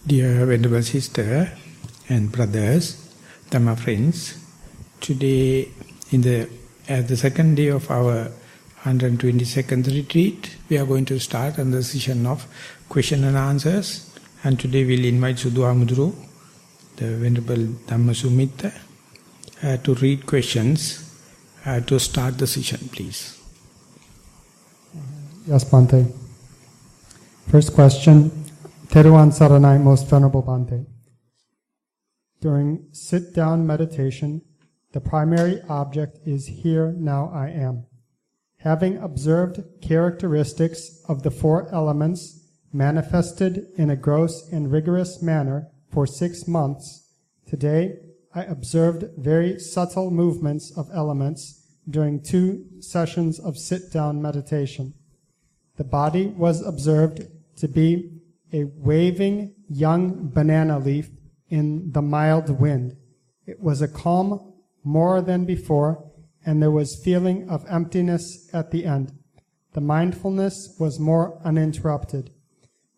Dear Venerable Sister and brothers, Dhamma friends, today at the second day of our 122nd retreat, we are going to start on the session of question and answers. And today we'll invite Sudhu Amudru, the Venerable Dhamma Sumitta, to read questions to start the session, please. Yes, Bhante. First question, Thero Nissarana, Most Venerable Bhante. During sit-down meditation, the primary object is here, now I am. Having observed characteristics of the four elements manifested in a gross and rigorous manner for 6 months, today I observed very subtle movements of elements during 2 sessions of sit-down meditation. The body was observed to be a waving young banana leaf in the mild wind. It was a calm more than before, and there was feeling of emptiness at the end. The mindfulness was more uninterrupted.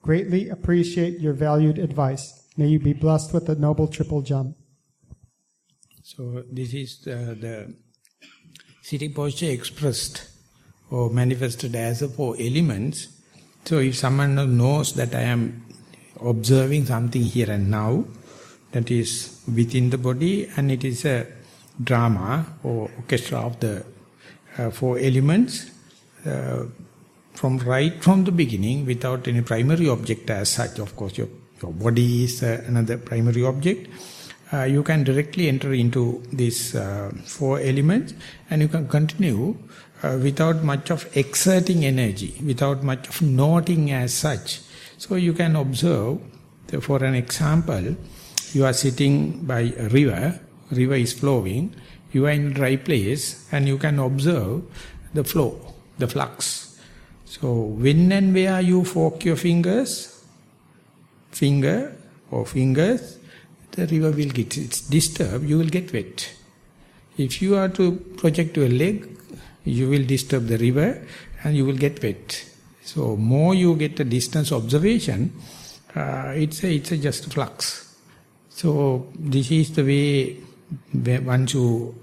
Greatly appreciate your valued advice. May you be blessed with the noble triple gem. So this is the sitting posture expressed or manifested as the 4 elements. So if someone knows that I am observing something here and now, that is within the body, and it is a drama or orchestra of the 4 elements, from the beginning, without any primary object as such. Of course, your body is another primary object. You can directly enter into these 4 elements, and you can continue without much of exerting energy, without much of noting as such. So you can observe, for an example, you are sitting by a river is flowing, you are in a dry place, and you can observe the flow, the flux. So when and where you fork your fingers, the river will get disturbed, you will get wet. If you are to project your leg, you will disturb the river and you will get wet. So more you get a distance observation, it's just a flux. So this is the way once you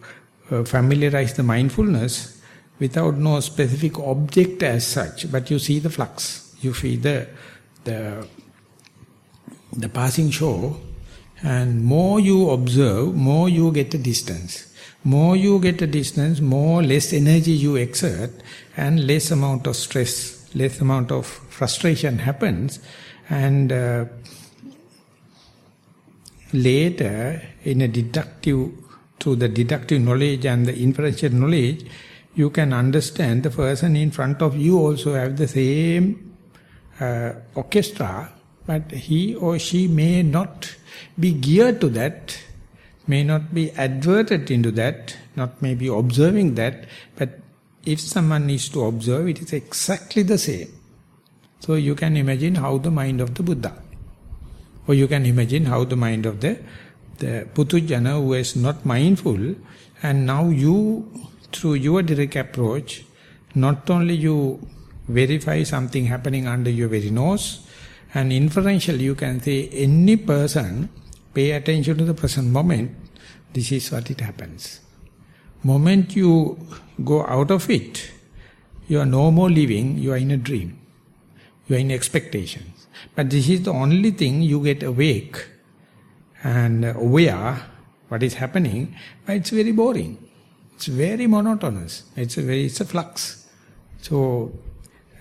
familiarize the mindfulness without no specific object as such, but you see the flux, you feel the passing shore, and more you observe, more you get a distance. More you get a distance, more less energy you exert, and less amount of stress, less amount of frustration happens. And later, in a through the deductive knowledge and the inferential knowledge, you can understand the person in front of you also have the same orchestra, but he or she may not be geared to that, may not be adverted into that, not maybe observing that, but if someone is to observe, it is exactly the same. So you can imagine how the mind of the Buddha, or you can imagine how the mind of the Putujana who is not mindful, and now you, through your direct approach, not only you verify something happening under your very nose, and inferentially you can say any person, pay attention to the present moment, this is what it happens. Moment you go out of it, you are no more living, you are in a dream. You are in expectations. But this is the only thing you get awake and aware what is happening, but it's very boring. It's very monotonous. It's a flux. So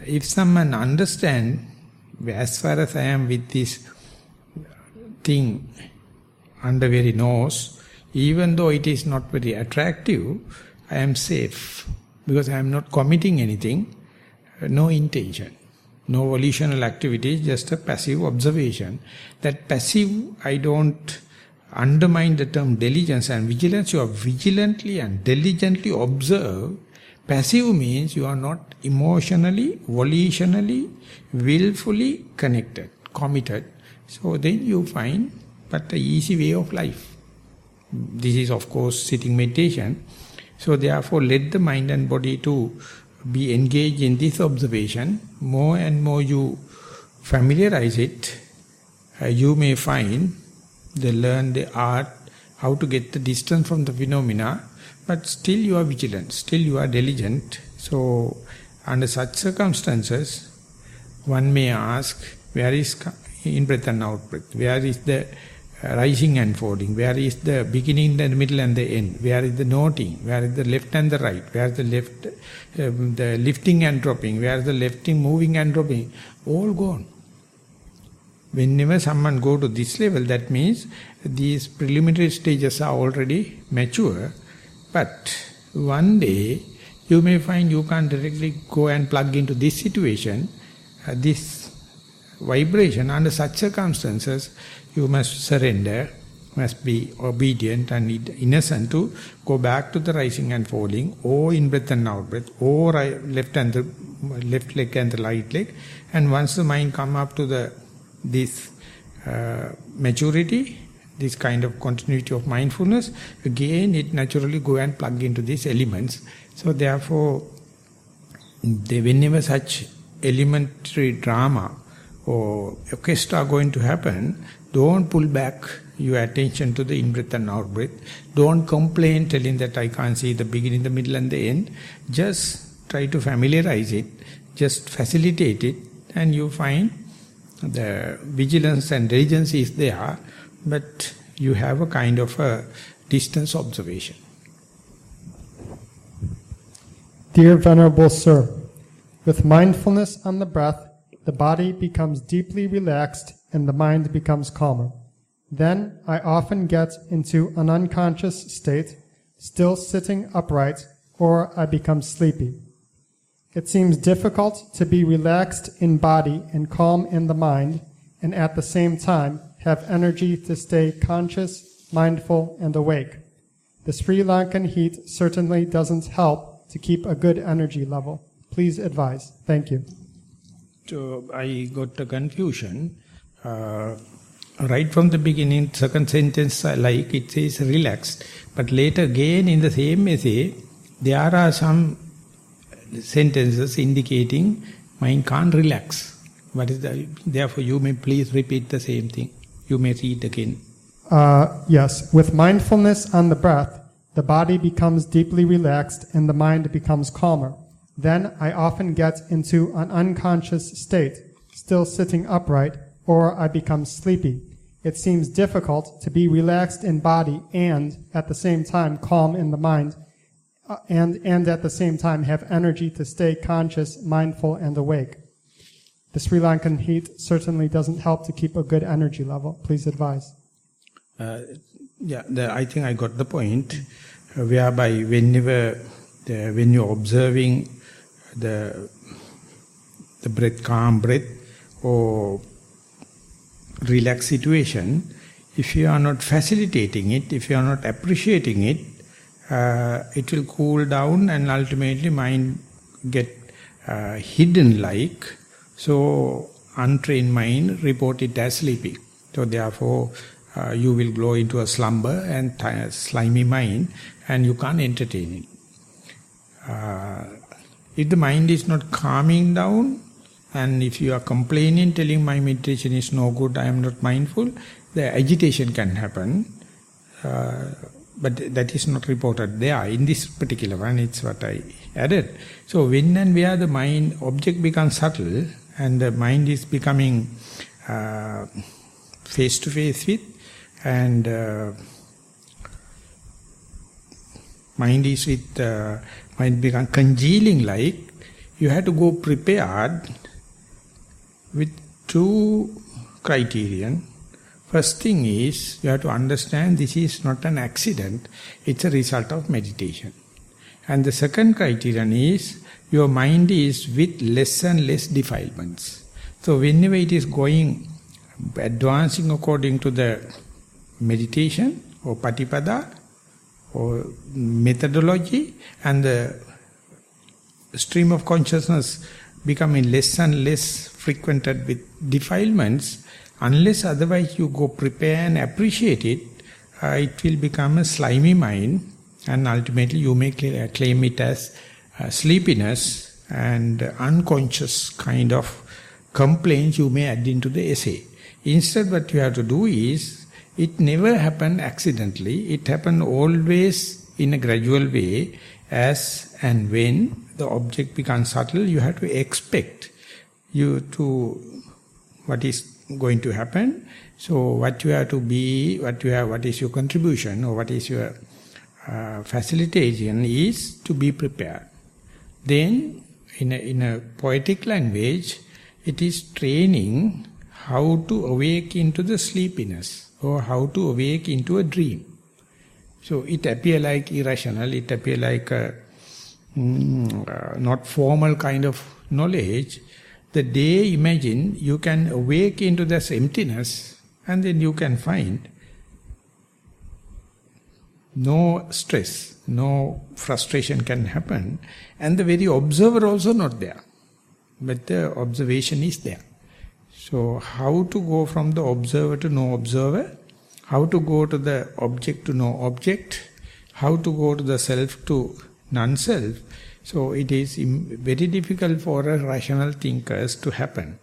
if someone understands, as far as I am with this thing under very nose, even though it is not very attractive, I am safe because I am not committing anything, no intention, no volitional activity, just a passive observation. That passive, I don't undermine the term diligence and vigilance. You are vigilantly and diligently observe. Passive means you are not emotionally, volitionally, willfully connected, committed. So then you find but the easy way of life. This is of course sitting meditation. So therefore let the mind and body to be engaged in this observation. More and more you familiarize it, you may find they learn the art, how to get the distance from the phenomena, but still you are vigilant, still you are diligent. So, under such circumstances, one may ask, where is in-breath and out-breath? Where is the rising and falling? Where is the beginning, the middle and the end? Where is the noting? Where is the left and the right? Where is the left, the lifting and dropping? Where is the lifting, moving and dropping? All gone. Whenever someone go to this level, that means these preliminary stages are already mature. But one day, you may find you can't directly go and plug into this situation, this vibration. Under such circumstances, you must surrender, must be obedient and innocent to go back to the rising and falling, or in-breath and out-breath, or left leg and the right leg. And once the mind come up to this maturity, this kind of continuity of mindfulness, again it naturally go and plug into these elements. So therefore, whenever such elementary drama or orchestra are going to happen, don't pull back your attention to the in-breath and out-breath. Don't complain telling that I can't see the beginning, the middle and the end. Just try to familiarize it, just facilitate it, and you find the vigilance and diligence is there, but you have a kind of a distance observation. Dear Venerable Sir, with mindfulness on the breath, the body becomes deeply relaxed and the mind becomes calmer. Then I often get into an unconscious state, still sitting upright, or I become sleepy. It seems difficult to be relaxed in body and calm in the mind, and at the same time have energy to stay conscious, mindful, and awake. The Sri Lankan heat certainly doesn't help to keep a good energy level. Please advise. Thank you. So I got a confusion. Right from the beginning, second sentence like it says relaxed, but later again in the same essay, there are some sentences indicating mind can't relax. What is the, therefore you may please repeat the same thing. You may read again. Yes, with mindfulness on the breath, the body becomes deeply relaxed and the mind becomes calmer. Then I often get into an unconscious state, still sitting upright, or I become sleepy. It seems difficult to be relaxed in body and, at the same time, calm in the mind, and at the same time have energy to stay conscious, mindful, and awake. The Sri Lankan heat certainly doesn't help to keep a good energy level. Please advise. I think I got the point, whereby whenever, when you're observing the breath, calm breath, or relaxed situation, if you are not facilitating it, if you are not appreciating it, it will cool down and ultimately mind get hidden like. So untrained mind report it as sleepy. So therefore you will go into a slumber and slimy mind and you can't entertain it. If the mind is not calming down, and if you are complaining, telling my meditation is no good, I am not mindful, the agitation can happen. But that is not reported there. In this particular one, it's what I added. So when and where the mind object becomes subtle and the mind is becoming face to face with, and mind is with mind become congealing like, you have to go prepared with two criterion. First thing is, you have to understand this is not an accident, it's a result of meditation. And the second criterion is, your mind is with less and less defilements. So whenever it is going, advancing according to the meditation or patipada or methodology, and the stream of consciousness becoming less and less frequented with defilements, unless otherwise you go prepare and appreciate it, it will become a slimy mind, and ultimately you may claim it as sleepiness and unconscious kind of complaints you may add into the essay. Instead, what you have to do is, it never happened accidentally. It happened always in a gradual way. As and when the object becomes subtle, you have to expect what is going to happen. So what you have to be, what is your contribution, or what is your facilitation is to be prepared. Then, in a poetic language, it is training how to awake into the sleepiness, or how to awake into a dream. So it appears like irrational, it appears like a not formal kind of knowledge. The day, imagine, you can awake into this emptiness, and then you can find no stress, no frustration can happen, and the very observer also not there. But the observation is there. So how to go from the observer to no observer, how to go to the object to no object, how to go to the self to non-self. So it is very difficult for a rational thinkers to happen.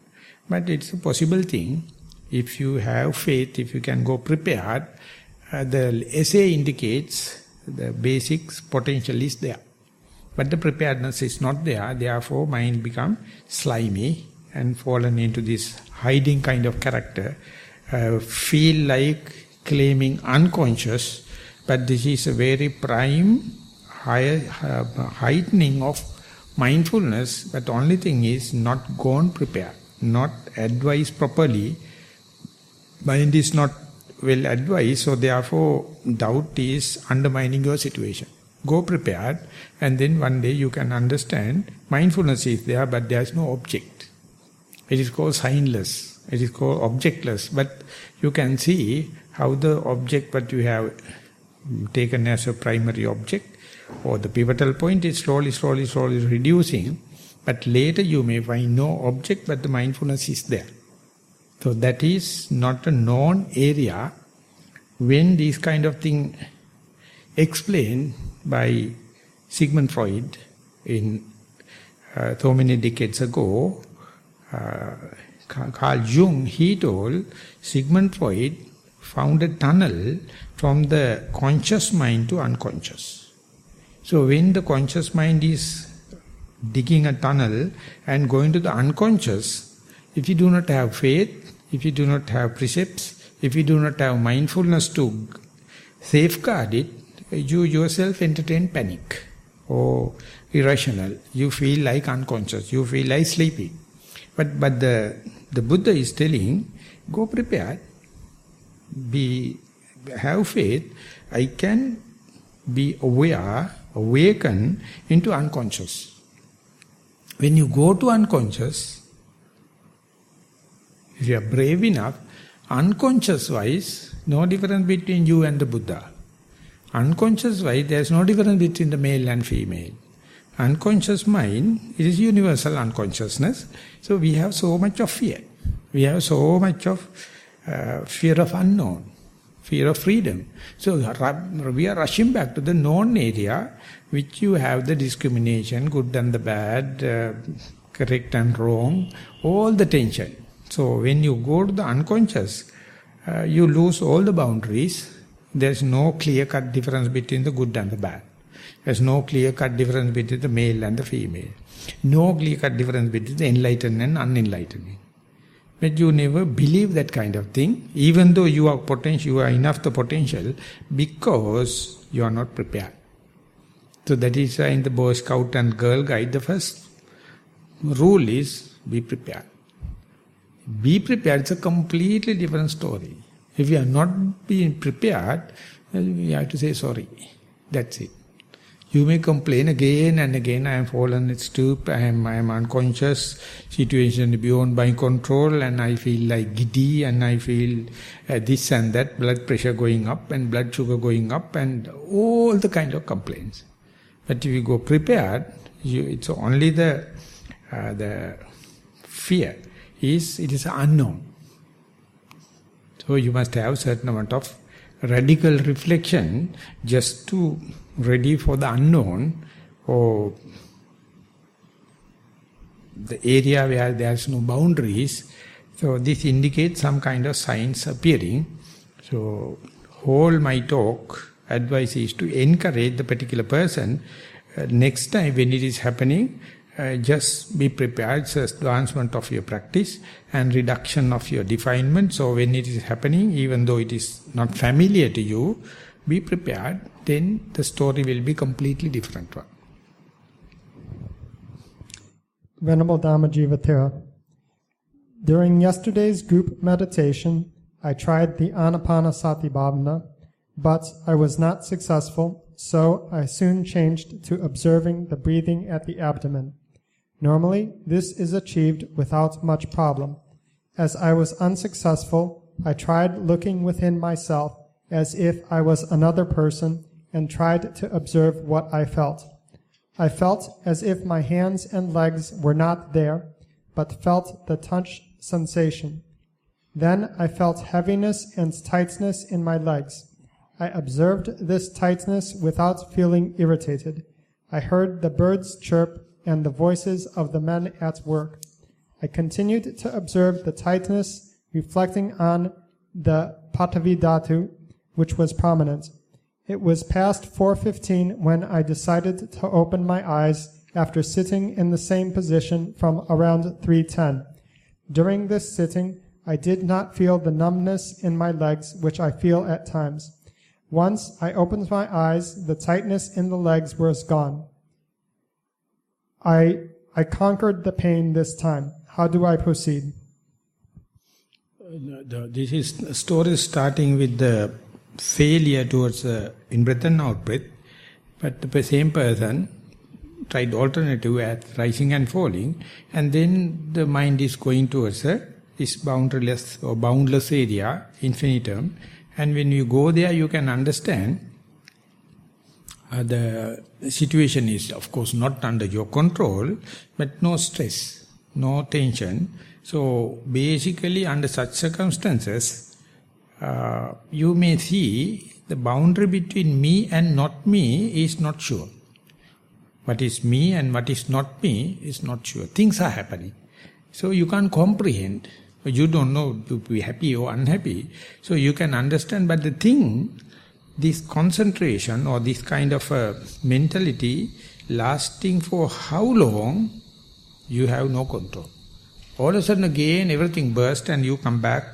But it's a possible thing. If you have faith, if you can go prepared, the essay indicates the basic potential is there. But the preparedness is not there, therefore mind become slimy and fallen into this hiding kind of character, feel like claiming unconscious, but this is a very prime heightening of mindfulness, but only thing is not gone prepared, not advised properly, mind is not well advised, so therefore doubt is undermining your situation. Go prepared, and then one day you can understand mindfulness is there, but there is no object. It is called signless, it is called objectless, but you can see how the object what you have taken as a primary object or the pivotal point is slowly reducing, but later you may find no object, but the mindfulness is there. So that is not a known area. When these kind of thing explained by Sigmund Freud in so many decades ago, Carl Jung, he told Sigmund Freud found a tunnel from the conscious mind to unconscious. So when the conscious mind is digging a tunnel and going to the unconscious, if you do not have faith, if you do not have precepts, if you do not have mindfulness to safeguard it, you yourself entertain panic or irrational. You feel like unconscious, you feel like sleeping. But the Buddha is telling, go prepared, have faith, I can be aware, awaken into unconscious. When you go to unconscious, if you are brave enough, unconscious-wise, no difference between you and the Buddha. Unconscious-wise, there is no difference between the male and female. Unconscious mind, it is universal unconsciousness. So we have so much of fear. We have so much of fear of unknown, fear of freedom. So we are rushing back to the known area, which you have the discrimination, good and the bad, correct and wrong, all the tension. So when you go to the unconscious, you lose all the boundaries. There's no clear-cut difference between the good and the bad. There's no clear-cut difference between the male and the female. No clear-cut difference between the enlightened and unenlightened. But you never believe that kind of thing, even though you are enough the potential, because you are not prepared. So that is why in the Boy Scout and Girl Guide, the first rule is be prepared. Be prepared, it's a completely different story. If you are not being prepared, you have to say sorry. That's it. You may complain again and again, I am fallen asleep, I am unconscious, situation beyond my control, and I feel like giddy, and I feel this and that, blood pressure going up and blood sugar going up, and all the kind of complaints. But if you go prepared, it's only the fear. It is unknown. So you must have certain amount of radical reflection just to ready for the unknown, or the area where there is no boundaries. So this indicates some kind of signs appearing. So whole my talk advice is to encourage the particular person. Next time when it is happening, just be prepared. It's advancement of your practice and reduction of your defilement. So when it is happening, even though it is not familiar to you, be prepared. Then the story will be completely different one. Venerable Dhammajiva Thero, during yesterday's group meditation, I tried the Anapanasati Bhavana, but I was not successful, so I soon changed to observing the breathing at the abdomen. Normally, this is achieved without much problem. As I was unsuccessful, I tried looking within myself as if I was another person and tried to observe what I felt. I felt as if my hands and legs were not there, but felt the touch sensation. Then I felt heaviness and tightness in my legs. I observed this tightness without feeling irritated. I heard the birds chirp and the voices of the men at work. I continued to observe the tightness, reflecting on the Patavi Dhatu, which was prominent. It was past 4:15 when I decided to open my eyes after sitting in the same position from around 3:10. During this sitting, I did not feel the numbness in my legs, which I feel at times. Once I opened my eyes, the tightness in the legs was gone. I conquered the pain this time. How do I proceed? This is story starting with the failure towards in-breath and out-breath, but the same person tried alternative at rising and falling, and then the mind is going towards this boundaryless or boundless area, infinitum, and when you go there you can understand the situation is of course not under your control, but no stress, no tension. So basically under such circumstances, you may see the boundary between me and not me is not sure. What is me and what is not me is not sure. Things are happening. So you can't comprehend. You don't know to be happy or unhappy. So you can understand, but the thing, this concentration or this kind of mentality lasting for how long, you have no control. All of a sudden again everything bursts and you come back,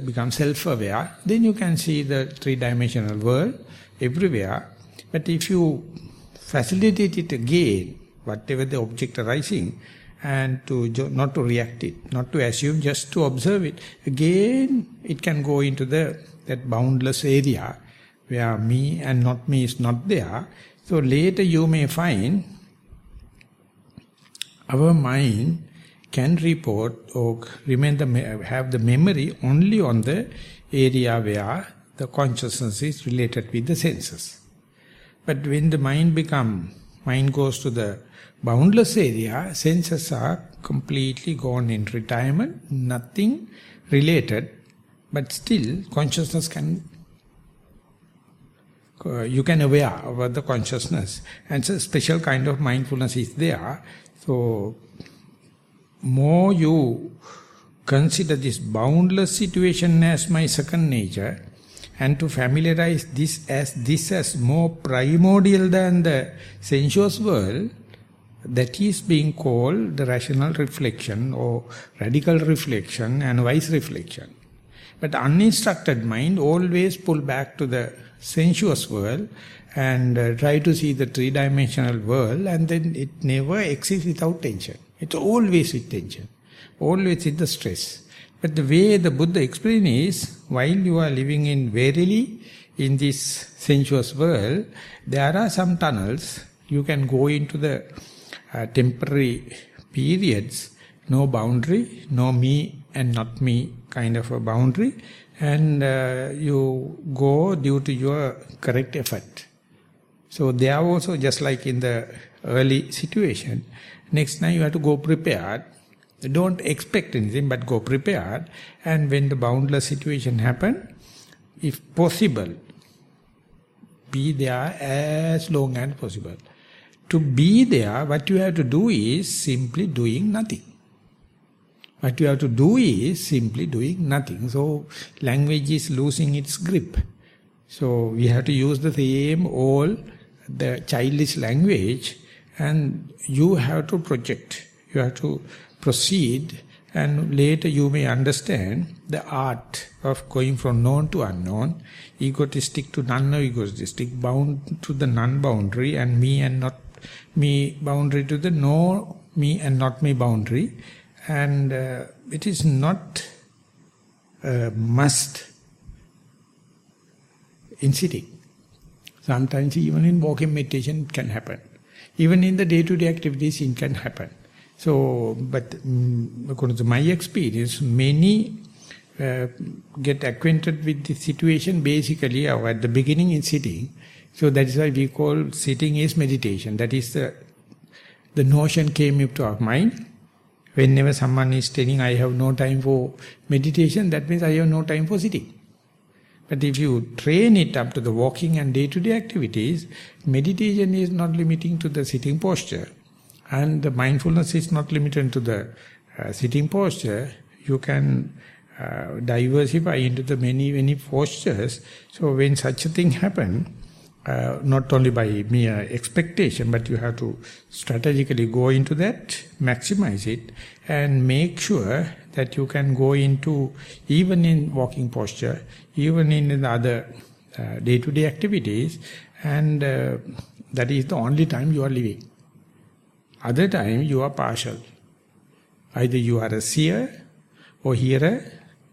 become self-aware, then you can see the three-dimensional world everywhere. But if you facilitate it again, whatever the object arising, and to not to react it, not to assume, just to observe it, again it can go into that boundless area where me and not me is not there. So later you may find our mind can report or have the memory only on the area where the consciousness is related with the senses. But when the mind goes to the boundless area, senses are completely gone in retirement, nothing related, but still consciousness you can aware about the consciousness, and so special kind of mindfulness is there. So more you consider this boundless situation as my second nature, and to familiarize this as more primordial than the sensuous world, that is being called the rational reflection or radical reflection and wise reflection. But uninstructed mind always pull back to the sensuous world and try to see the three-dimensional world, and then it never exists without tension. It's always with tension, always with the stress. But the way the Buddha explained is, while you are living verily in this sensuous world, there are some tunnels. You can go into the temporary periods, no boundary, no me and not me kind of a boundary, and you go due to your correct effort. So they are also just like in the early situation. Next time you have to go prepared. Don't expect anything, but go prepared. And when the boundless situation happen, if possible, be there as long as possible. To be there, what you have to do is simply doing nothing. What you have to do is simply doing nothing. So language is losing its grip. So we have to use the same the childish language, and you have to project. You have to proceed, and later you may understand the art of going from known to unknown, egotistic to non-egotistic, bound to the non-boundary, and me and not me boundary to the no me and not me boundary. And it is not a must in sitting. Sometimes even in walking meditation it can happen. Even in the day-to-day activities it can happen. So, but according to my experience, many get acquainted with the situation basically or at the beginning in sitting. So that is why we call sitting is meditation. That is the notion came into our mind. Whenever someone is telling, I have no time for meditation, that means I have no time for sitting. But if you train it up to the walking and day-to-day activities, meditation is not limiting to the sitting posture. And the mindfulness is not limited to the sitting posture. You can diversify into the many postures. So when such a thing happens, not only by mere expectation, but you have to strategically go into that, maximize it, and make sure that you can go into, even in walking posture, even in the other day-to-day activities, and that is the only time you are living. Other time you are partial. Either you are a seer, or hearer,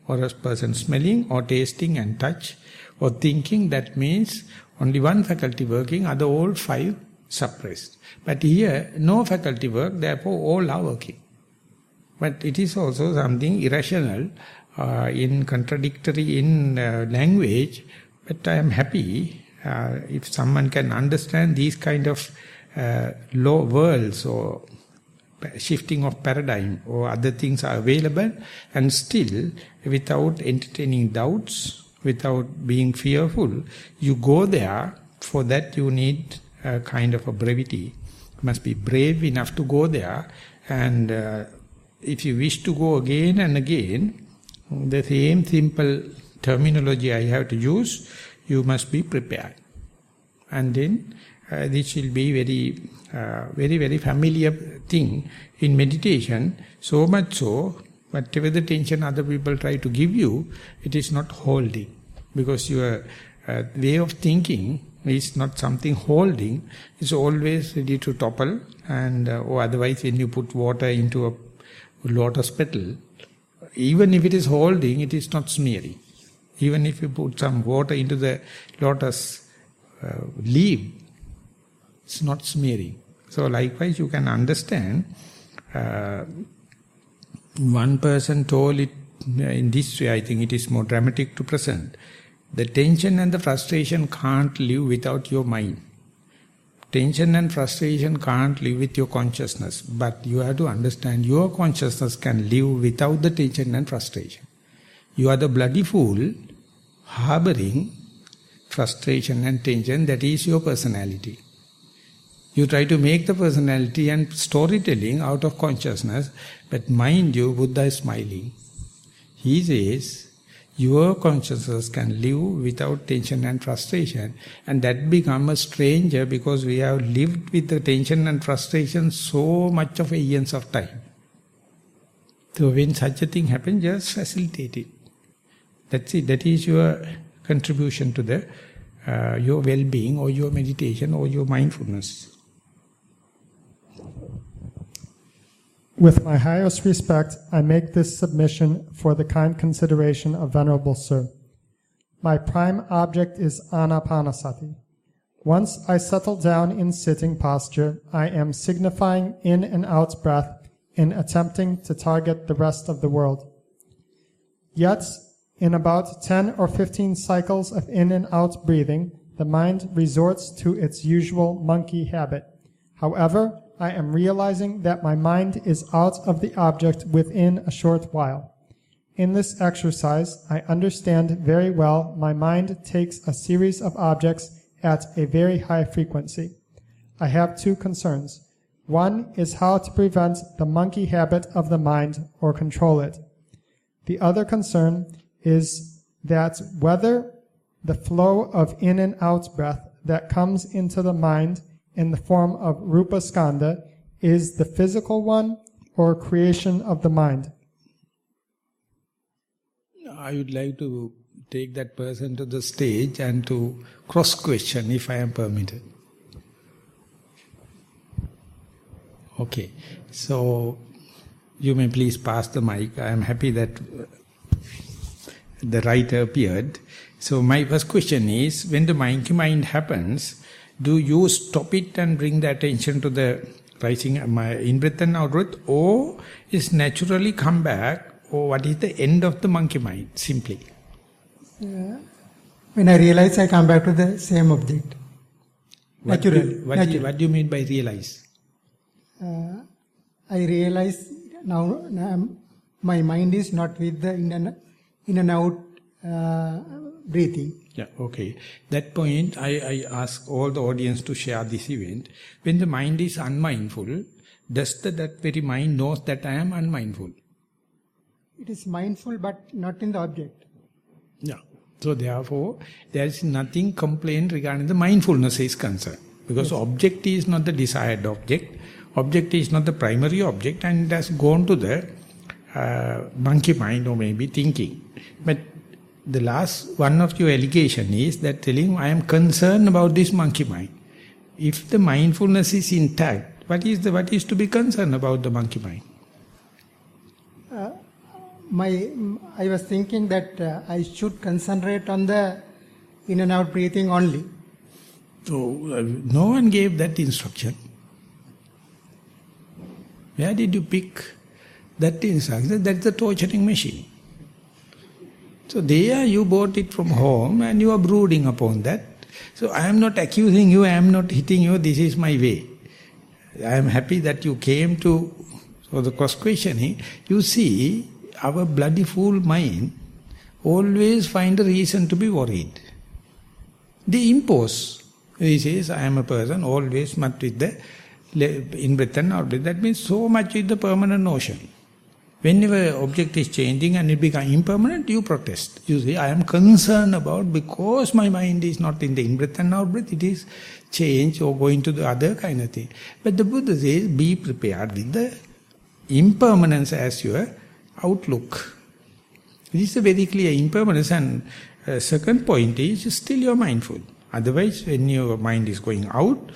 or a person smelling, or tasting and touch, or thinking. That means only one faculty working, other all five suppressed. But here, no faculty work, therefore all are working. But it is also something irrational, contradictory in language. But I am happy if someone can understand these kind of low worlds or shifting of paradigm or other things are available, and still without entertaining doubts, without being fearful, you go there. For that you need a kind of a brevity. You must be brave enough to go there, and if you wish to go again and again, the same simple terminology I have to use, you must be prepared. And then this will be very familiar thing in meditation, so much so, whatever the tension other people try to give you, it is not holding. Because your way of thinking is not something holding, it's always ready to topple, and or otherwise when you put water into a lotus petal, even if it is holding, it is not smearing. Even if you put some water into the lotus leaf, it's not smearing. So likewise you can understand, one person told it in this way, I think it is more dramatic to present. The tension and the frustration can't live without your mind. Tension and frustration can't live with your consciousness. But you have to understand your consciousness can live without the tension and frustration. You are the bloody fool harboring frustration and tension, that is your personality. You try to make the personality and storytelling out of consciousness, but mind you, Buddha is smiling. He says, your consciousness can live without tension and frustration, and that becomes a stranger because we have lived with the tension and frustration so much of years of time. So when such a thing happens, just facilitate it. That's it. That is your contribution to the your well-being or your meditation or your mindfulness. With my highest respect, I make this submission for the kind consideration of Venerable Sir. My prime object is anapanasati. Once I settle down in sitting posture, I am signifying in and out breath in attempting to target the rest of the world. Yet, in about 10 or 15 cycles of in and out breathing, the mind resorts to its usual monkey habit. However, I am realizing that my mind is out of the object within a short while. In this exercise, I understand very well my mind takes a series of objects at a very high frequency. I have two concerns. One is how to prevent the monkey habit of the mind or control it. The other concern is that whether the flow of in and out breath that comes into the mind in the form of rupa skandha is the physical one or creation of the mind. I would like to take that person to the stage and to cross-question if I am permitted. Okay, so you may please pass the mic. I am happy that the writer appeared. So my first question is, when the monkey mind happens, do you stop it and bring the attention to the rising in-breath and out-breath, or is naturally come back, or what is the end of the monkey mind, simply? When I realize, I come back to the same object. Naturally. What do you mean by realize? I realize now my mind is not with the in and out breathing. Yeah, okay. That point, I ask all the audience to share this event. When the mind is unmindful, does that very mind knows that I am unmindful? It is mindful but not in the object. Yeah. So therefore, there is nothing complaint regarding the mindfulness is concerned. Because yes. Object is not the desired object. Object is not the primary object, and it has gone to the monkey mind or maybe thinking. But the last one of your allegation is that telling I am concerned about this monkey mind. If the mindfulness is intact, what is to be concerned about the monkey mind? I was thinking that I should concentrate on the in and out breathing only. So no one gave that instruction. Where did you pick that instruction? That's the torturing machine. So there you bought it from home and you are brooding upon that. So I am not accusing you, I am not hitting you, this is my way. I am happy that you came to, so the cross-questioning, you see, our bloody fool mind always find a reason to be worried. They impose. He says, I am a person always much with the in-breath and out-breath. That means so much with the permanent notion. Whenever object is changing and it becomes impermanent, you protest. You say, I am concerned about because my mind is not in the in-breath and out-breath, it is change or going to the other kind of thing. But the Buddha says, be prepared with the impermanence as your outlook. This is a very clear impermanence, and second point is still you are mindful. Otherwise, when your mind is going out,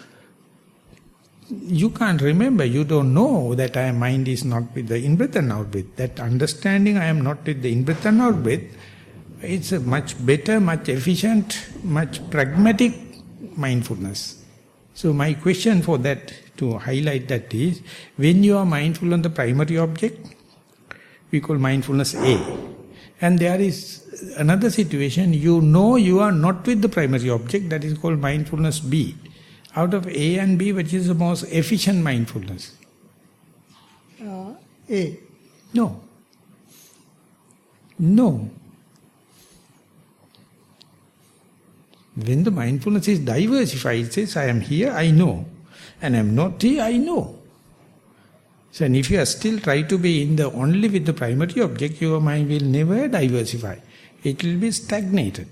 you can't remember, you don't know that mind is not with the in-breath and out-breath. That understanding I am not with the in-breath and out-breath, it's a much better, much efficient, much pragmatic mindfulness. So my question for that, to highlight that is, when you are mindful on the primary object, we call mindfulness A. And there is another situation, you know you are not with the primary object, that is called mindfulness B. Out of A and B, which is the most efficient mindfulness? A. No. No. When the mindfulness is diversified, it says, I am here, I know. And I am not here, I know. So, and if you are still try to be in the only with the primary object, your mind will never diversify. It will be stagnated,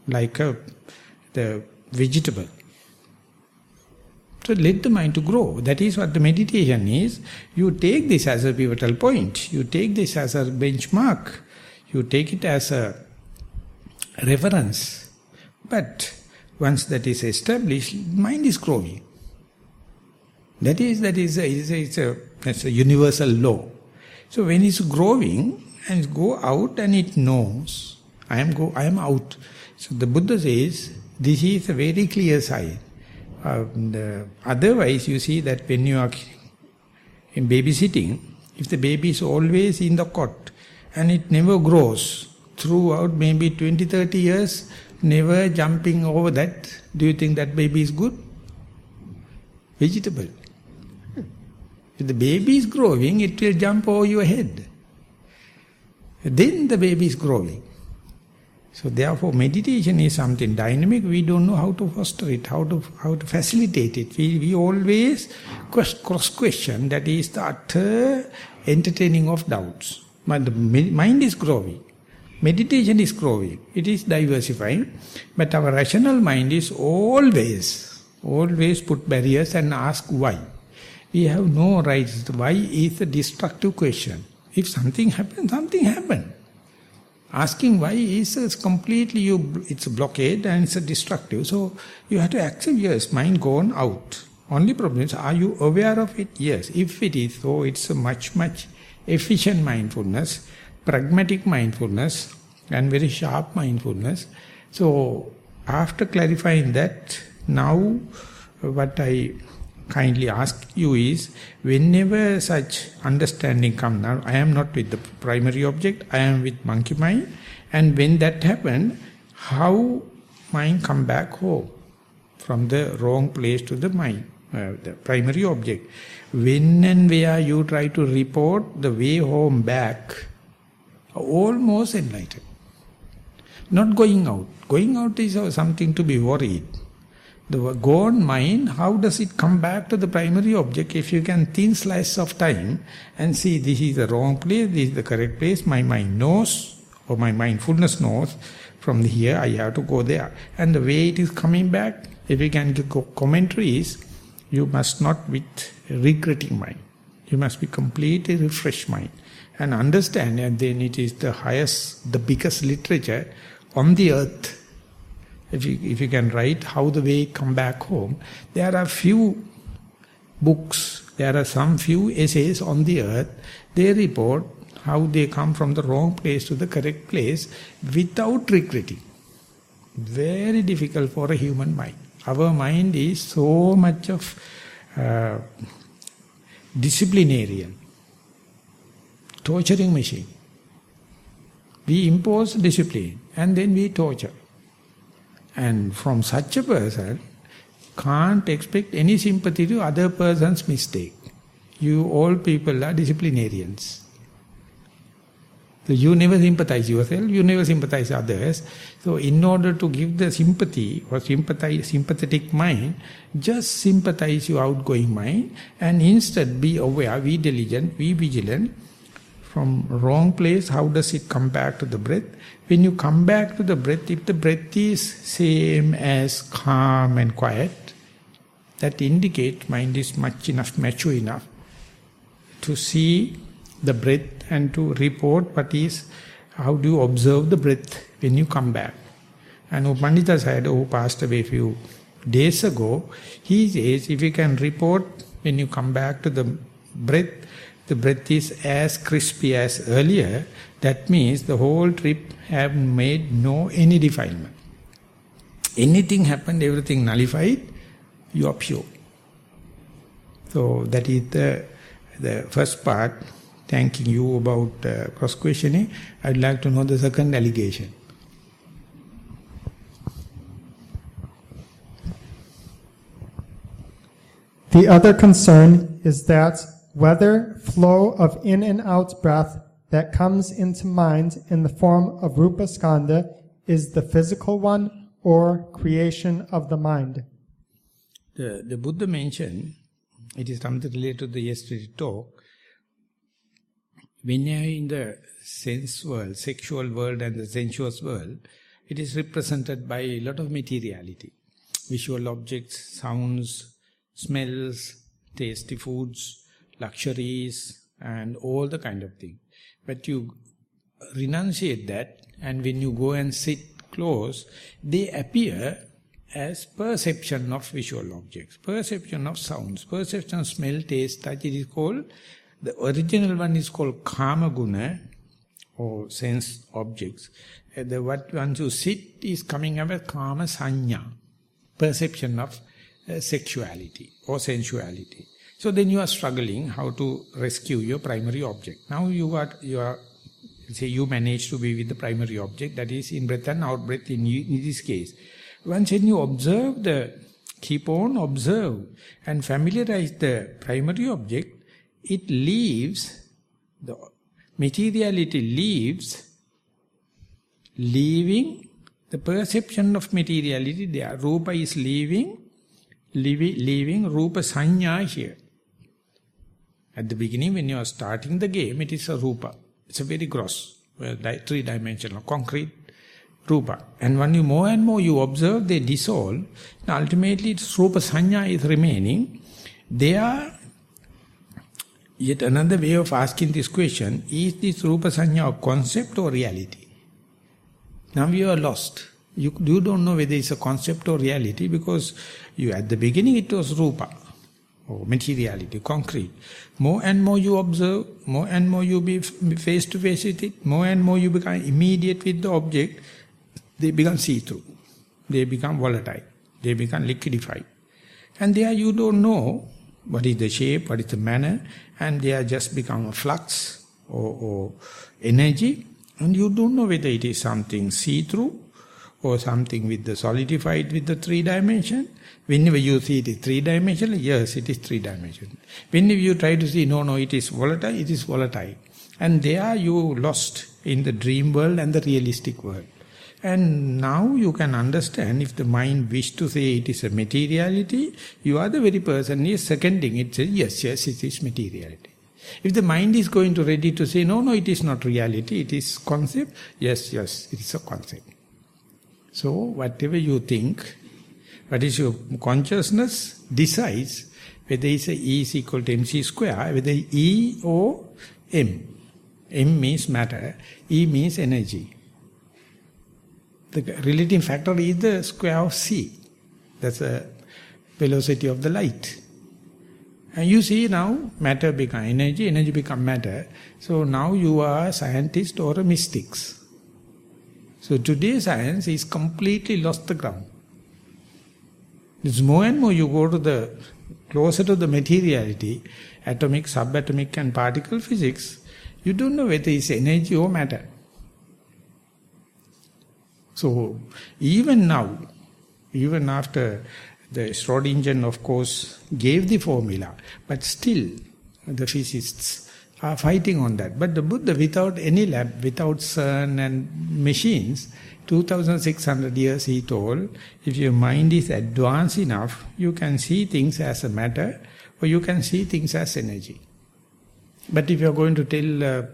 like the vegetable. So let the mind to grow. That is what the meditation is. You take this as a pivotal point. You take this as a benchmark. You take it as a reference. But once that is established, mind is growing. That's a universal law. So when it's growing and it go out and it knows, I am out. So the Buddha says, this is a very clear sign. Otherwise, you see that when you are in babysitting, if the baby is always in the cot and it never grows throughout maybe 20-30 years, never jumping over that, do you think that baby is good? Vegetable. If the baby is growing, it will jump over your head. Then the baby is growing. So therefore meditation is something dynamic. We don't know how to foster it, how to facilitate it. We always cross-question. That is the utter entertaining of doubts. But the mind is growing. Meditation is growing. It is diversifying. But our rational mind is always put barriers and ask why. We have no rights. Why is a destructive question. If something happens, something happened. Asking why is completely, it's a blockade and it's a destructive. So you have to accept, yes, mind gone out. Only problem is, are you aware of it? Yes. If it is so, it's a much efficient mindfulness, pragmatic mindfulness, and very sharp mindfulness. So after clarifying that, now what I kindly ask you is, whenever such understanding comes, now I am not with the primary object, I am with monkey mind, and when that happened, how mind come back home from the wrong place to the mind, the primary object. When and where you try to report the way home back, almost enlightened. Not going out. Going out is something to be worried. The gone mind, how does it come back to the primary object? If you can thin slice of time and see this is the wrong place, this is the correct place, my mind knows, or my mindfulness knows, from here I have to go there. And the way it is coming back, if you can give commentaries, you must not with regretting mind. You must be completely refreshed mind. And understand, and then it is the highest, the biggest literature on the earth. If you can write how the way come back home, there are few books, there are some few essays on the earth, they report how they come from the wrong place to the correct place without regretting. Very difficult for a human mind. Our mind is so much of disciplinarian, torturing machine. We impose discipline and then we torture. And from such a person, can't expect any sympathy to other person's mistake. You all people are disciplinarians. So you never sympathize yourself, you never sympathize others. So in order to give the sympathy or sympathetic mind, just sympathize your outgoing mind and instead be aware, be diligent, be vigilant. From wrong place, how does it come back to the breath? When you come back to the breath, if the breath is same as calm and quiet, that indicates mind is mature enough to see the breath and to report how do you observe the breath when you come back. And Pandita said, who passed away a few days ago, he says, if you can report when you come back to the breath is as crispy as earlier, that means the whole trip have made any defilement. Anything happened, everything nullified, you are pure. So that is the first part. Thanking you about cross-questioning. I'd like to know the second allegation. The other concern is that whether flow of in and out breath that comes into mind in the form of rupa skandha is the physical one or creation of the mind. The Buddha mentioned, it is something related to the yesterday's talk, when you are in the sense world, sexual world and the sensuous world, it is represented by a lot of materiality. Visual objects, sounds, smells, tasty foods, luxuries and all the kind of thing. But you renunciate that and when you go and sit close, they appear as perception of visual objects, perception of sounds, perception of smell, taste, touch. It is called, the original one is called kama guna or sense objects. What once you sit is coming up as kama sanya, perception of sexuality or sensuality. So then you are struggling how to rescue your primary object. Now you manage to be with the primary object, that is in breath and out breath in this case. Once when you observe keep on observe and familiarize the primary object, it leaves, the materiality leaves, leaving The perception of materiality there. Rupa is leaving Rupa Sanya here. At the beginning, when you are starting the game, it is a Rupa. It's a very gross, three-dimensional, concrete Rupa. And when you more and more you observe, they dissolve. And ultimately, it's Rupa Sanya is remaining. They are yet another way of asking this question, is this Rupa Sanya a concept or reality? Now you are lost. You don't know whether it's a concept or reality because at the beginning it was Rupa, or materiality, concrete. More and more you observe, more and more you be face to face with it, more and more you become immediate with the object, they become see-through. They become volatile. They become liquidified. And there you don't know what is the shape, what is the manner, and they are just become a flux or energy. And you don't know whether it is something see-through or something with the solidified with the 3-dimension. Whenever you see it is 3-dimensional, yes, it is 3-dimensional. Whenever you try to see, no, it is volatile, it is volatile. And there you lost in the dream world and the realistic world. And now you can understand if the mind wish to say it is a materiality, you are the very person who is seconding it, says, yes, it is materiality. If the mind is going to ready to say, no, it is not reality, it is concept, yes, it is a concept. So whatever you think, what is your consciousness decides whether it's a E is equal to mc square, whether E or M. M means matter, E means energy. The relative factor is the square of c. That's the velocity of the light. And you see now, matter become energy, energy become matter. So now you are a scientist or a mystic. So today's science is completely lost the ground. It's more and more you go to the closer to the materiality, atomic, subatomic and particle physics, you don't know whether it's energy or matter. So even now, even after the Schrodinger, of course, gave the formula, but still the physicists are fighting on that. But the Buddha, without any lab, without CERN and machines, 2600 years he told, if your mind is advanced enough, you can see things as a matter or you can see things as energy. But if you are going to tell a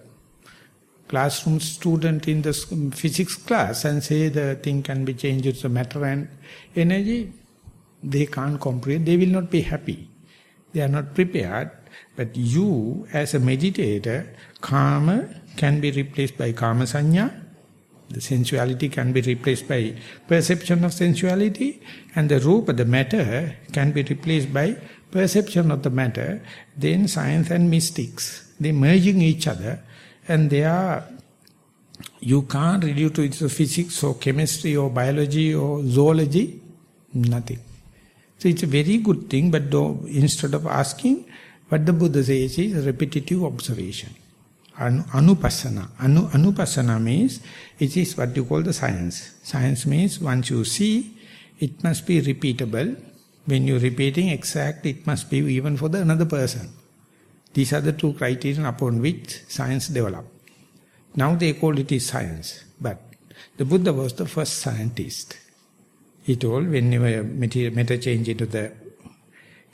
classroom student in the physics class and say the thing can be changed to matter and energy, they can't comprehend, they will not be happy. They are not prepared. But you, as a meditator, karma can be replaced by karma sanya, the sensuality can be replaced by perception of sensuality, and the rupa, the matter, can be replaced by perception of the matter. Then science and mystics, they merging each other, and they are, you can't reduce to it's physics or chemistry or biology or zoology, nothing. So it's a very good thing, but instead of asking, what the Buddha says is repetitive observation. Anupassana. Anupassana means it is what you call the science. Science means once you see, it must be repeatable. When you're repeating exact, it must be even for the another person. These are the two criteria upon which science developed. Now they call it is science. But the Buddha was the first scientist. He told whenever matter change into the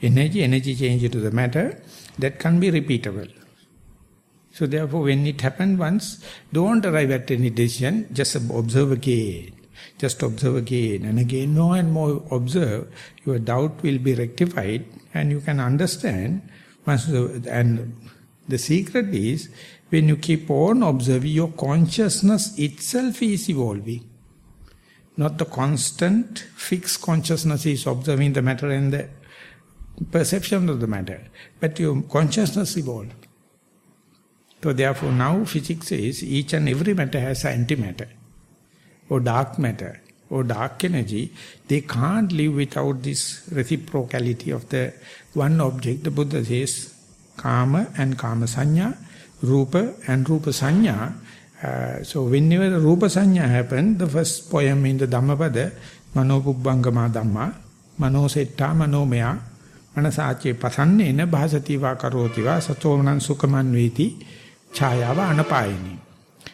energy, energy change into the matter, that can be repeatable. So therefore when it happened once, don't arrive at any decision, just observe again. Just observe again and again, more and more observe, your doubt will be rectified and you can understand. And the secret is, when you keep on observing, your consciousness itself is evolving. Not the constant fixed consciousness is observing the matter and the perception of the matter, but your consciousness evolves. So therefore now physics says each and every matter has antimatter, or dark matter, or dark energy. They can't live without this reciprocality of the one object. The Buddha says Kama and Kama Sanya, Rupa and Rupa Sanya. So whenever the Rupa Sanya happened, the first poem in the Dhammapada, Mano Pubbangama Dhamma, Mano Setta Mano Maya, Manasache Pasannena Bhasativa Karotiva, Satomanan Sukamanveti, Chayava Anapayani.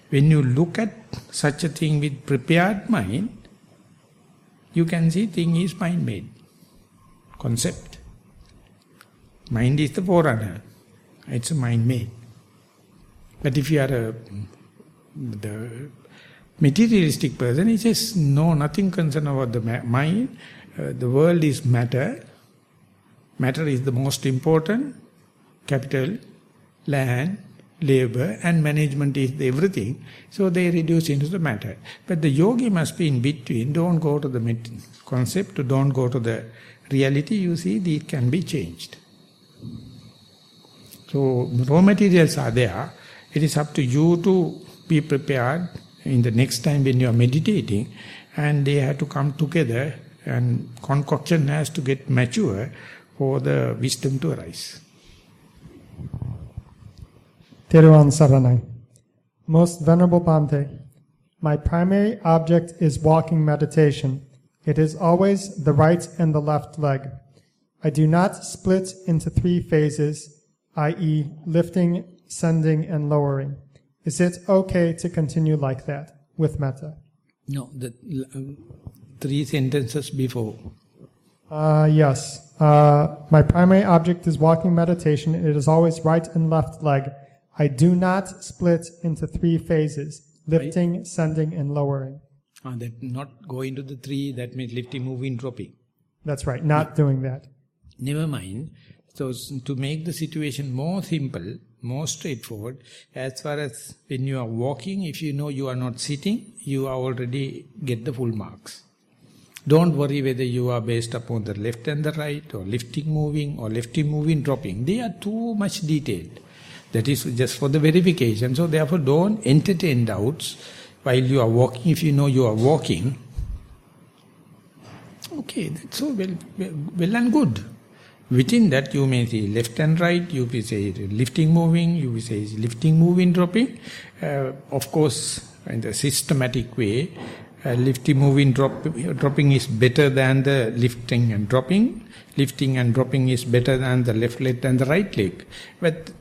When you look at such a thing with prepared mind, you can see thing is mind-made. Concept. Mind is the forerunner. It's a mind-made. But if you are the materialistic person, he says, no, nothing concerned about the mind. The world is matter. Matter is the most important. Capital, land, labor and management is the everything. So they reduce into the matter. But the yogi must be in between. Don't go to the concept, don't go to the reality. You see, these can be changed. So raw materials are there. It is up to you to be prepared in the next time when you are meditating, and they have to come together and concoction has to get mature for the wisdom to arise. Thero Saranai. Most Venerable Bhante, my primary object is walking meditation. It is always the right and the left leg. I do not split into 3 phases, i.e. lifting, sending and lowering. Is it okay to continue like that with metta? No, the 3 sentences before. Yes. My primary object is walking meditation. It is always right and left leg. I do not split into 3 phases, lifting, sending and lowering. That not go into the 3, that means lifting, moving, dropping. That's right, not doing that. Never mind. So to make the situation more simple, more straightforward, as far as when you are walking, if you know you are not sitting, you are already get the full marks. Don't worry whether you are based upon the left and the right, or lifting, moving, dropping. They are too much detailed. That is just for the verification. So therefore don't entertain doubts while you are walking. If you know you are walking, okay, that's so well and good. Within that you may say left and right, you may say lifting, moving, you may say lifting, moving, dropping. Of course, in the systematic way, lifting, moving, dropping is better than the lifting and dropping. Lifting and dropping is better than the left leg and the right leg. But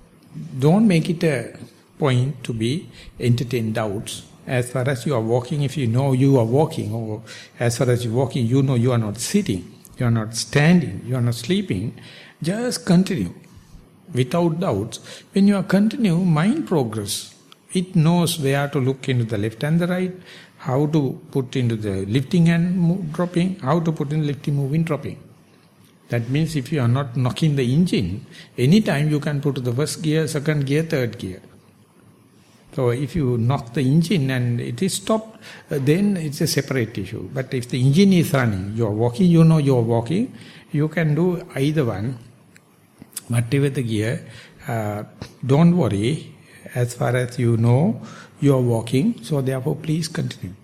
don't make it a point to be entertain doubts. As far as you are walking, if you know you are walking, or as far as you are walking, you know you are not sitting, you are not standing, you are not sleeping, just continue without doubts. When you are continue, mind progress. It knows where to look into the left and the right, how to put into the lifting and dropping, how to put in lifting, moving, dropping. That means if you are not knocking the engine, anytime you can put the first gear, second gear, third gear. So if you knock the engine and it is stopped, then it's a separate issue. But if the engine is running, you are walking, you know you are walking, you can do either one, whatever the gear. Don't worry, as far as you know you are walking, so therefore please continue.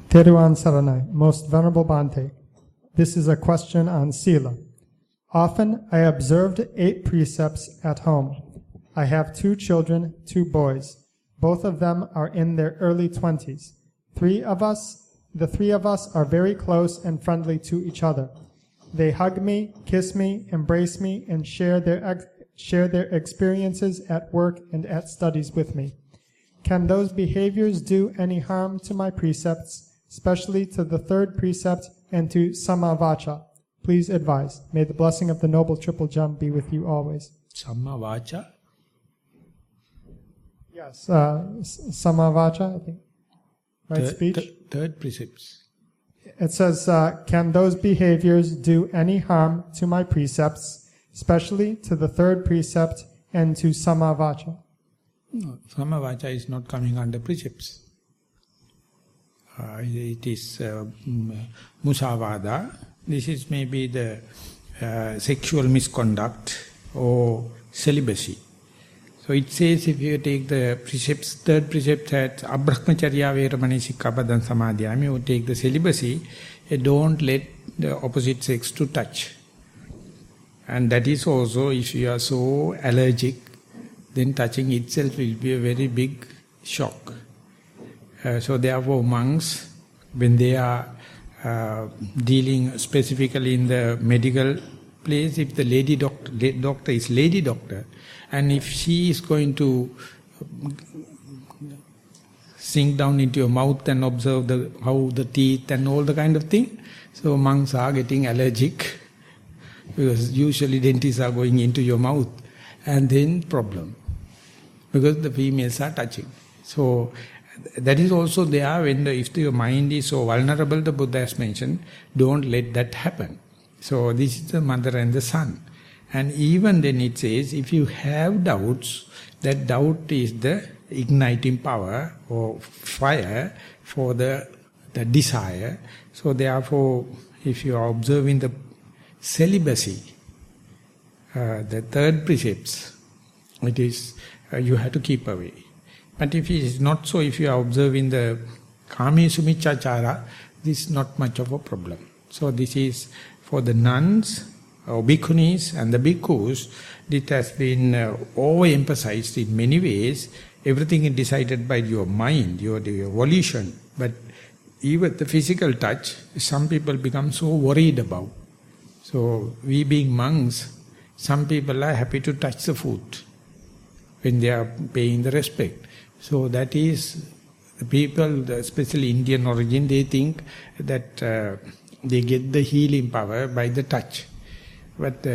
Thero Saranai, Most Venerable Bhante, this is a question on Sila. Often I observed 8 precepts at home. I have 2 children, 2 boys. Both of them are in their early 20s. The three of us are very close and friendly to each other. They hug me, kiss me, embrace me, and share their experiences at work and at studies with me. Can those behaviors do any harm to my precepts, especially to the 3rd precept and to Sammavaca? Please advise. May the blessing of the Noble Triple Gem be with you always. Sammavaca? Yes, Sammavaca, I think. Right speech? 3rd precepts. It says, can those behaviors do any harm to my precepts, especially to the 3rd precept and to Sammavaca? No, Sammavaca is not coming under precepts. It is musavada. This is maybe the sexual misconduct or celibacy. So it says if you take the precepts, 3rd precept at abrahmacharya veramani sikkhapadam samadhyami, you take the celibacy, don't let the opposite sex to touch. And that is also, if you are so allergic, then touching itself will be a very big shock. So therefore monks, when they are dealing specifically in the medical place, if the lady doctor is lady doctor, and if she is going to sink down into your mouth and observe how the teeth and all the kind of thing. So monks are getting allergic because usually dentists are going into your mouth and then problem because the females are touching. So that is also there when if your mind is so vulnerable, the Buddha has mentioned, don't let that happen. So this is the mother and the son. And even then it says, if you have doubts, that doubt is the igniting power or fire for the desire. So therefore, if you are observing the celibacy, the third precepts, it is you have to keep away. But if it is not so, if you are observing the Kamesu Miccachara, this is not much of a problem. So this is for the nuns, or bhikkhunis and the bhikkhus, it has been overemphasized in many ways. Everything is decided by your mind, your volition. But even the physical touch, some people become so worried about. So we being monks, some people are happy to touch the foot when they are paying the respect. So that is, the people, especially Indian origin, they think that they get the healing power by the touch. But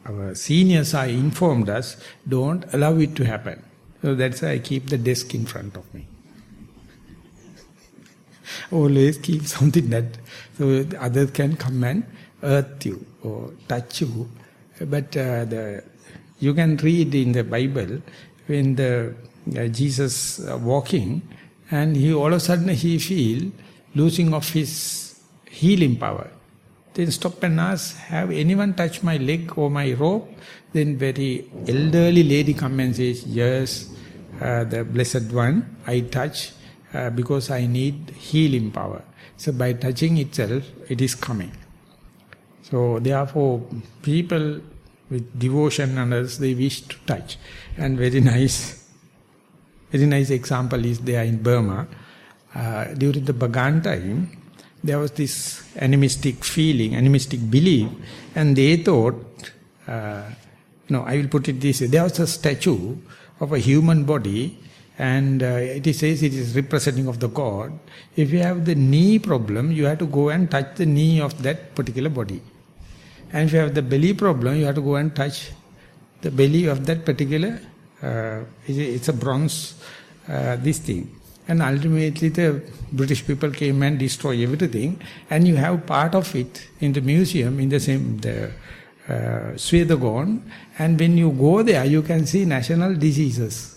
our seniors are informed us, don't allow it to happen. So that's why I keep the desk in front of me. Always keep something that, so others can come and earth you or touch you. But you can read in the Bible, when Jesus walking, and he all of a sudden he feel losing of his healing power. Then stop and ask, have anyone touched my leg or my rope? Then very elderly lady come and says, yes, the Blessed One, I touch because I need healing power. So by touching itself, it is coming. So therefore, people with devotion and others, they wish to touch. And very nice example is there in Burma. During the Bagan time, there was this animistic feeling, animistic belief, and they thought, no, I will put it this way, there was a statue of a human body, and it says it is representing of the God. If you have the knee problem, you have to go and touch the knee of that particular body. And if you have the belly problem, you have to go and touch the belly of that particular, it's a bronze, this thing. And ultimately the British people came and destroyed everything, and you have part of it in the museum, in the same, Swedagon, and when you go there, you can see national diseases.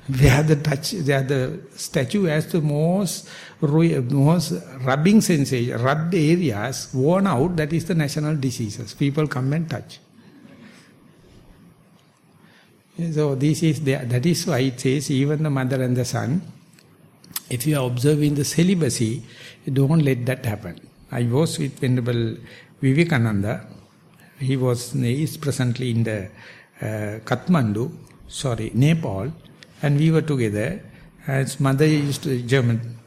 The statue has the most rubbing sensation, rubbed areas worn out, that is the national diseases. People come and touch. So this is that is why it says, even the mother and the son, if you are observing the celibacy, don't let that happen. I was with Venerable Vivekananda. He is presently in the Nepal, and we were together. His mother used to German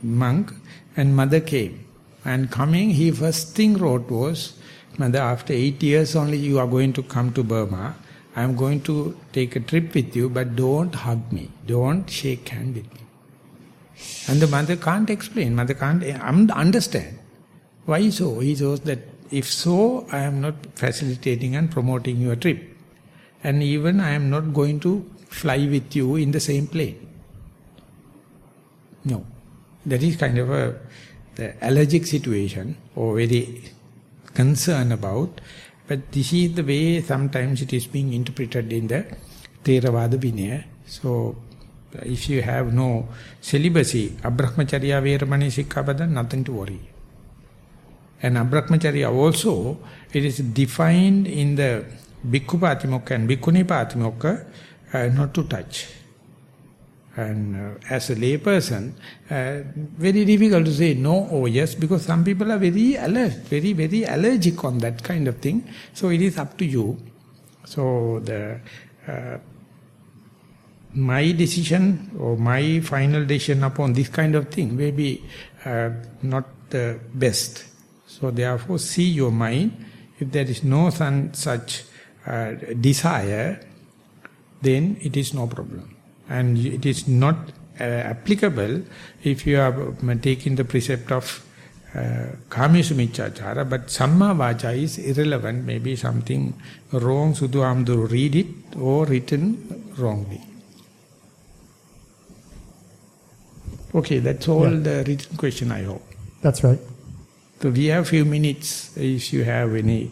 monk, and mother came. And coming, he first thing wrote was, Mother, after 8 years only you are going to come to Burma. I am going to take a trip with you, but don't hug me. Don't shake hand with me. And the mother can't explain. Mother can't understand. Why so? He shows that if so, I am not facilitating and promoting your trip. And even I am not going to fly with you in the same plane. No. That is kind of the allergic situation, or very concerned about. But this is the way sometimes it is being interpreted in the Theravada Vinaya. So, if you have no celibacy, abrahmacharya veramani sikkhapada, nothing to worry. And abrahmacharya also, it is defined in the bhikkhu patimokka and bhikkhuni patimokka, not to touch. And as a lay person, very difficult to say no or yes, because some people are very alert, very, very allergic on that kind of thing. So it is up to you. So my decision or my final decision upon this kind of thing may be not the best. So therefore, see your mind. If there is no such desire, then it is no problem. And it is not applicable if you are taking the precept of Kamesu Michachara, but Samma Vacha is irrelevant, maybe something wrong, Sudhu Amdu read it or written wrongly. Okay, that's all the written question, I hope. That's right. So we have few minutes if you have any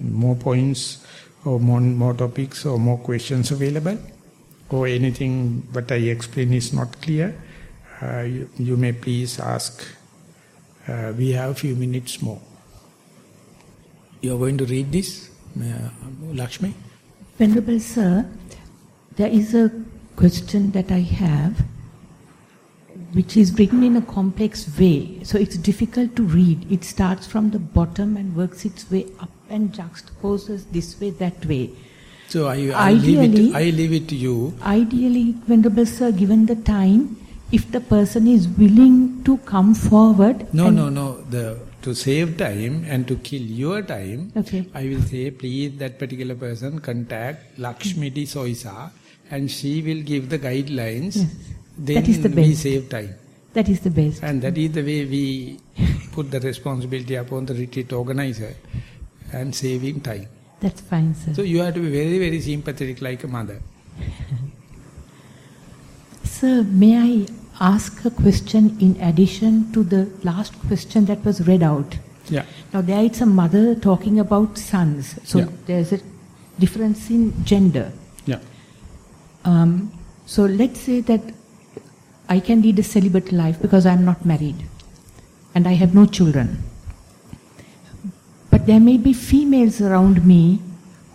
more points or more topics or more questions available, or anything what I explain is not clear, you may please ask. We have a few minutes more. You are going to read this, Lakshmi? Venerable Sir, there is a question that I have, which is written in a complex way, so it's difficult to read. It starts from the bottom and works its way up and juxtaposes this way, that way. So I leave it to you. Ideally, Venerable Sir, given the time, if the person is willing to come forward... No. To save time and to kill your time, okay. I will say, please, that particular person contact Lakshmi Di Soisa and she will give the guidelines. Yes. Then that is the we best. save time. That is the best. And that is the way we put the responsibility upon the retreat organizer and saving time. That's fine, sir. So you have to be very, very sympathetic like a mother. Sir, may I ask a question in addition to the last question that was read out? Yeah. Now there is a mother talking about sons. So there's a difference in gender. Yeah. So let's say that I can lead a celibate life because I'm not married and I have no children. But there may be females around me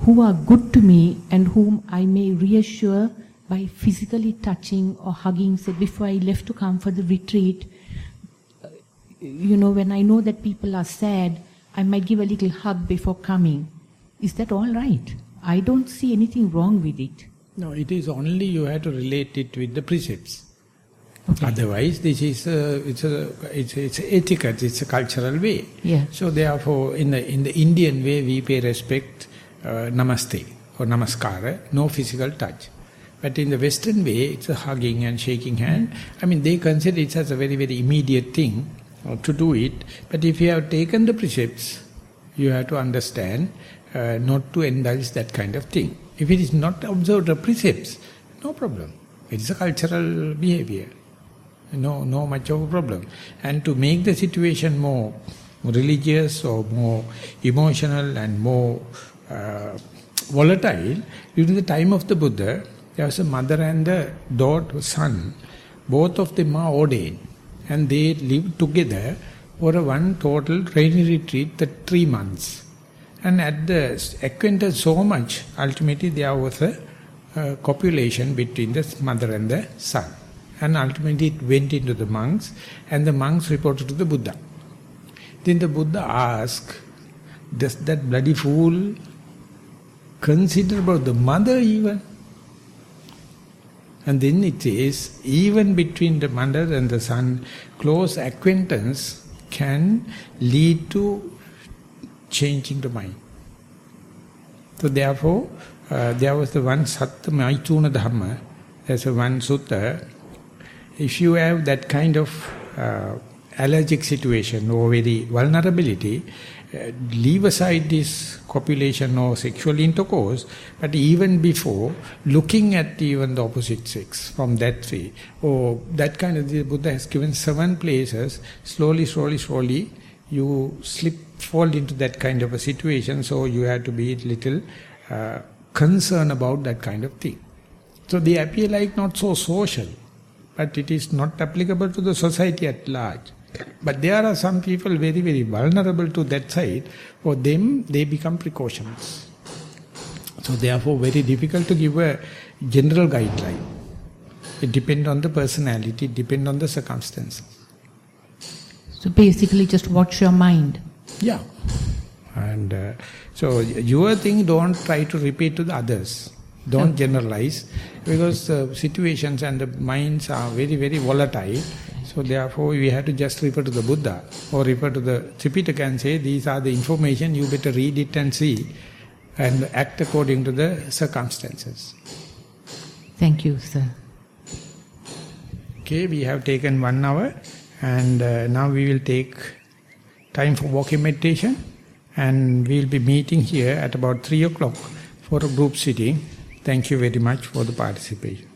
who are good to me and whom I may reassure by physically touching or hugging. Say, before I left to come for the retreat, when I know that people are sad, I might give a little hug before coming. Is that all right? I don't see anything wrong with it. No, it is only you have to relate it with the precepts. Okay. Otherwise, this is it's etiquette. It's a cultural way. Yeah. So therefore, in the Indian way, we pay respect, namaste or namaskara, no physical touch. But in the Western way, it's a hugging and shaking hand. I mean, they consider it as a very, very immediate thing to do it. But if you have taken the precepts, you have to understand not to indulge that kind of thing. If it is not observed the precepts, no problem. It is a cultural behavior. No much of a problem. And to make the situation more religious or more emotional and more volatile, during the time of the Buddha, there was a mother and a daughter, son. Both of them are ordained. And they lived together for one total training retreat, 3 months. And at the acquaintance so much, ultimately there was a copulation between the mother and the son. And ultimately it went into the monks, and the monks reported to the Buddha. Then the Buddha asked, does that bloody fool consider about the mother even? And then it says, even between the mother and the son, close acquaintance can lead to changing the mind. So therefore, there was the one Satta Maituna Dhamma, there's a one Sutta. If you have that kind of allergic situation or very vulnerability, leave aside this copulation or sexual intercourse, but even before, looking at even the opposite sex from that way, or that kind of, the Buddha has given 7 places, slowly, you fall into that kind of a situation, so you have to be a little concerned about that kind of thing. So they appear like not so social, but it is not applicable to the society at large. But there are some people very, very vulnerable to that side. For them, they become precautions. So therefore, very difficult to give a general guideline. It depends on the personality, it depends on the circumstances. So basically just watch your mind. Yeah. And so your thing, don't try to repeat to the others. Don't generalize, because situations and the minds are very, very volatile. So therefore we have to just refer to the Buddha or refer to the Tripitaka and say, these are the information, you better read it and see and act according to the circumstances. Thank you, sir. Okay, we have taken 1 hour and now we will take time for walking meditation, and we will be meeting here at about 3 o'clock for a group sitting. Thank you very much for the participation.